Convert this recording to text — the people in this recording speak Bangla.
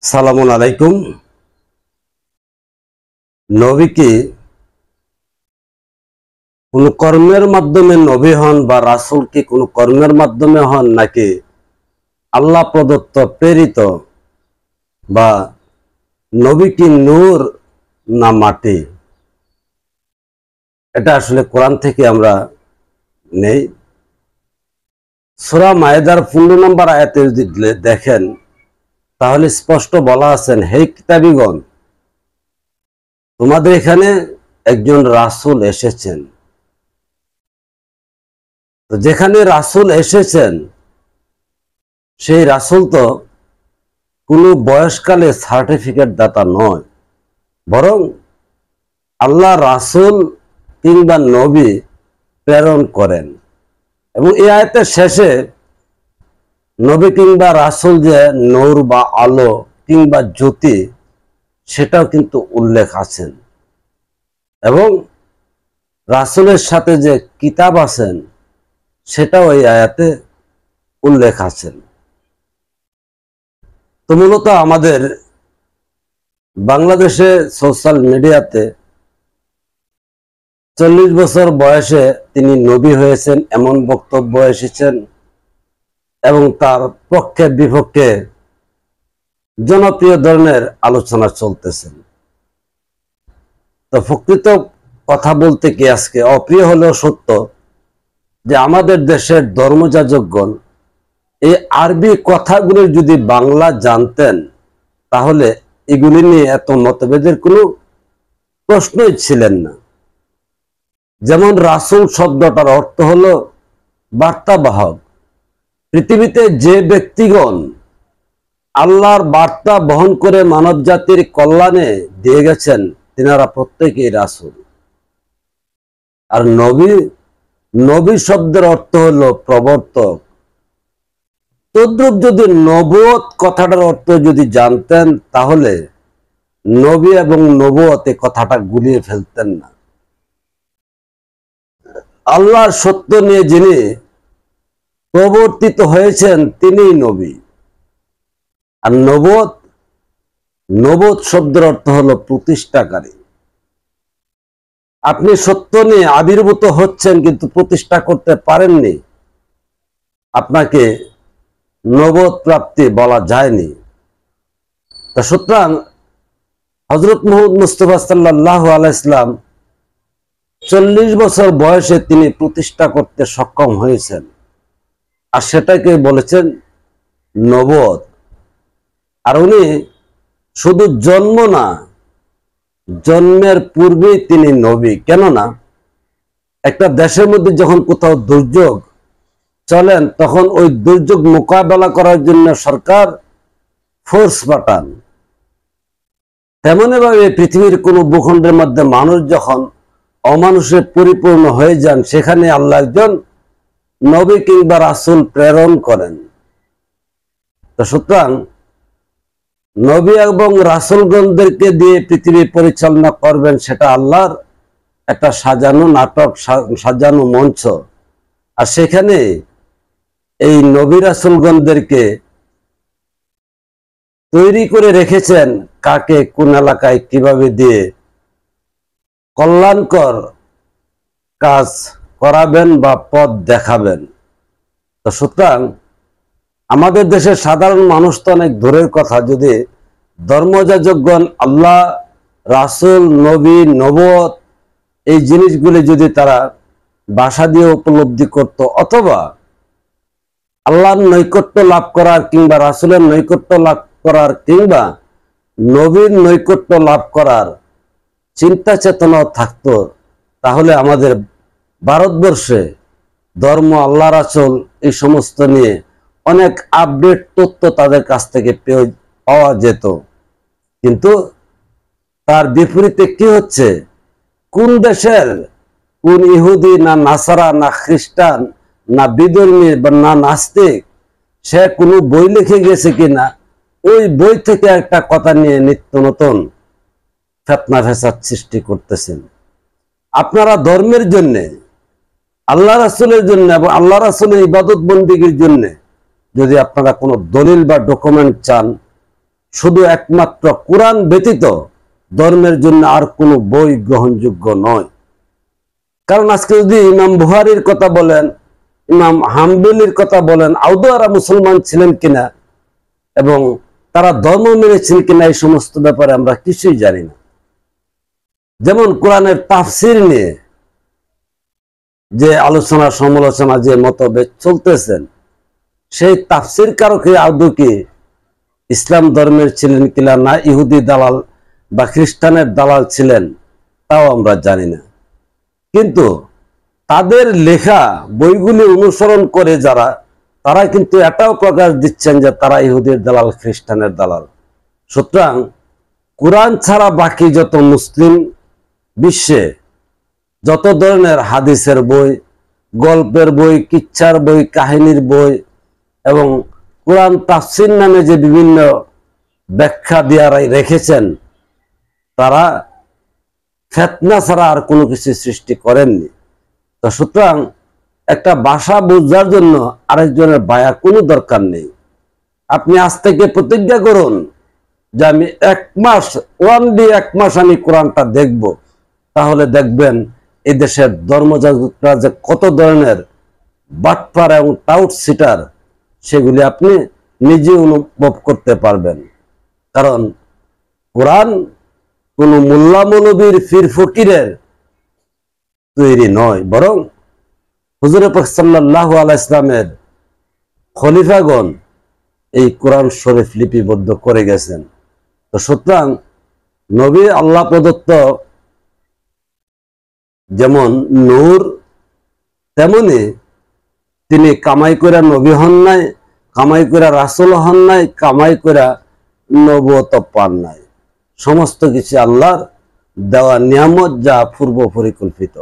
সালামুন আলাইকুম। নবী কি কোন কর্মের মাধ্যমে নবী হন বা রাসূল কি কোন কর্মের মাধ্যমে হন নাকি আল্লাহ প্রদত্ত প্রেরিত বা নবী কি নূর না মাটি? এটা আসলে কোরআন থেকে আমরা নেই। সূরা মায়েদার 15 নম্বর আয়াতে যদি দেখেন তাহলে স্পষ্ট বলা আছেন, হে কিতাবীগণ, তোমাদের এখানে একজন রাসূল এসেছেন। তো যেখানে রাসূল এসেছেন সেই রাসূল তো কোনো বয়সকালে সার্টিফিকেট দাতা নয়, বরং আল্লাহ রাসূল কিংবা নবী প্রেরণ করেন। এবং এই আয়াতের শেষে নবী কিংবা রাসূল যে নূর বা আলো কিংবা জ্যোতি সেটাও কিন্তু উল্লেখ আছেন। এবং রাসূলের সাথে যে কিতাব আছেন সেটাও এই আয়াতে উল্লেখ আছেন। তো মূলত আমাদের বাংলাদেশে সোশ্যাল মিডিয়াতে 40 বছর বয়সে তিনি নবী হয়েছেন এমন বক্তব্য এসেছেন এবং তার পক্ষে বিপক্ষে জনপ্রিয় ধরনের আলোচনা চলতেছেন। তো প্রকৃত কথা বলতে কি আজকে অপ্রিয় হলেও সত্য যে আমাদের দেশের ধর্মযাজকগণ এই আরবি কথাগুলো যদি বাংলা জানতেন তাহলে এগুলি নিয়ে এত মতভেদের কোনো প্রশ্নই ছিলেন না। যেমন রাসূল শব্দটার অর্থ হলো বার্তাবাহক। পৃথিবীতে যে ব্যক্তিগণ আল্লাহর বার্তা বহন করে মানব জাতির কল্যাণে দিয়ে গেছেন তিনারা প্রত্যেকেই রাসূল। আর নবী শব্দের অর্থ হলো প্রবর্তক। তদ্রূপ যদি নবুয়ত কথাটার অর্থ যদি জানতেন তাহলে নবী এবং নবুয়ত এই কথাটা গুলিয়ে ফেলতেন না। আল্লাহর সত্য নিয়ে যিনি প্রবর্তিত হয়েছেন তিনিই নবী। আর নবুয়ত শব্দের অর্থ হলো প্রতিষ্ঠাকারী। আপনি সত্য নিয়ে আবির্ভূত হচ্ছেন কিন্তু প্রতিষ্ঠা করতে পারেননি, আপনাকে নবুয়ত প্রাপ্তি বলা যায়নি। তা সুতরাং হযরত মুহাম্মদ মুস্তাফা সাল্লাল্লাহু আলাইহি সাল্লাম 40 বছর বয়সে তিনি প্রতিষ্ঠা করতে সক্ষম হয়েছেন, আর সেটাকে বলেছেন নবুয়ত। আর উনি শুধু জন্ম না, জন্মের পূর্বেই তিনি নবী। কেননা একটা দেশের মধ্যে যখন কোথাও দুর্যোগ চলেন তখন ওই দুর্যোগ মোকাবেলা করার জন্য সরকার ফোর্স পাঠান। তেমনি ভাবে পৃথিবীর কোন ভূখণ্ডের মধ্যে মানুষ যখন অমানুষে পরিপূর্ণ হয়ে যান সেখানে আল্লাহ একজন নবী কিংবা রাসূল প্রেরণ করেন। তো সুতরাং নবী এবং রাসূলগণদেরকে দিয়ে পৃথিবী পরিচালনা করবেন সেটা আল্লাহর একটা সাজানো নাটক, সাজানো মঞ্চ। আর সেখানে এই নবী রাসূলগণদেরকে তৈরি করে রেখেছেন কাকে কোন এলাকায় কিভাবে দিয়ে কল্যাণকর কাজ করাবেন বা পথ দেখাবেন। তো সুতরাং আমাদের দেশের সাধারণ মানুষ তো অনেক দূরের কথা, যদি ধর্মযাজকগণ আল্লাহ, রাসূল, নবী, নবুয়ত এই জিনিসগুলি যদি তারা ভাষা দিয়ে উপলব্ধি করত অথবা আল্লাহর নৈকট্য লাভ করার কিংবা রাসূলের নৈকট্য লাভ করার কিংবা নবীর নৈকট্য লাভ করার চিন্তা চেতনাও থাকতো তাহলে আমাদের ভারতবর্ষে ধর্ম, আল্লাহ, রাসূল এই সমস্ত নিয়ে অনেক আপডেট তথ্য তাদের কাছ থেকে পাওয়া যেত। কিন্তু তার বিপরীতে কি হচ্ছে, কোন দেশের কোন ইহুদি না নাসারা না খ্রিস্টান না বিধর্মী বা না নাস্তিক সে কোনো বই লিখে গেছে কিনা ওই বই থেকে একটা কথা নিয়ে নিত্য নতুন ফিতনা ফ্যাসাদ সৃষ্টি করতেছেন। আপনারা ধর্মের জন্য, আল্লাহ রাসূলের জন্য এবং আল্লাহ রাসূলের ইবাদত বন্দেগীর জন্য যদি আপনারা কোনো দলিল বা ডকুমেন্ট চান শুধু একমাত্র কোরআন ব্যতীত ধর্মের জন্য আর কোনো বই গ্রহণযোগ্য নয়। কারণ আজকে যদি ইমাম বুখারীর কথা বলেন, ইমাম হাম্বলির কথা বলেন, আদৌ এরা মুসলমান ছিলেন কিনা এবং তারা ধর্ম মেনেছেন কিনা, এই সমস্ত ব্যাপারে আমরা কিছুই জানি না। যেমন কোরআনের তাফসির নিয়ে যে আলোচনা সমালোচনা, যে মতভেদ চলতেছেন, সেই তাফসির কারকে আদৌ কি ইসলাম ধর্মের ছিলেন কিনা, না ইহুদি দালাল বা খ্রিস্টানের দালাল ছিলেন, তাও আমরা জানি না। কিন্তু তাদের লেখা বইগুলি অনুসরণ করে যারা, তারা কিন্তু এটাও প্রকাশ দিচ্ছেন যে তারা ইহুদির দালাল, খ্রিস্টানের দালাল। সুতরাং কোরআন ছাড়া বাকি যত মুসলিম বিশ্বে যত ধরনের হাদিসের বই, গল্পের বই, কিচ্ছার বই, কাহিনীর বই এবং কোরআন তাফসির নামে যে বিভিন্ন ব্যাখ্যা দিয়ারাই রেখেছেন, তারা ফিতনা ছাড়া আর কোনো কিছু সৃষ্টি করেননি। তো সুতরাং একটা ভাষা বোঝার জন্য আরেকজনের বায়া কোনো দরকার নেই। আপনি আজ থেকে প্রতিজ্ঞা করুন যে আমি 1 মাস, ওয়ানলি 1 মাস আমি কোরআনটা দেখব, তাহলে দেখবেন এই দেশের ধর্মযাজকরা যে কত ধরনের বাটপার এবং টাউট সিটার, সেগুলি আপনি নিজে অনুভব করতে পারবেন। কারণ কোরআন কোন মোল্লা মৌলবীর পীর ফকিরের তৈরি নয়, বরং হুজুর পাক সাল্লাল্লাহু আলাইহি ইসলামের খলিফাগণ এই কোরআন শরীফ লিপিবদ্ধ করে গেছেন। তো সুতরাং নবী আল্লাহ প্রদত্ত যেমন নূর, তেমনি তিনি কামাই করে নবী হন নাই, কামাই করে রাসূল হন নাই, কামাই করে নবুয়ত পান নাই। সমস্ত কিছু আল্লাহর দেওয়া নিয়ামত, যা পূর্ব পরিকল্পিত।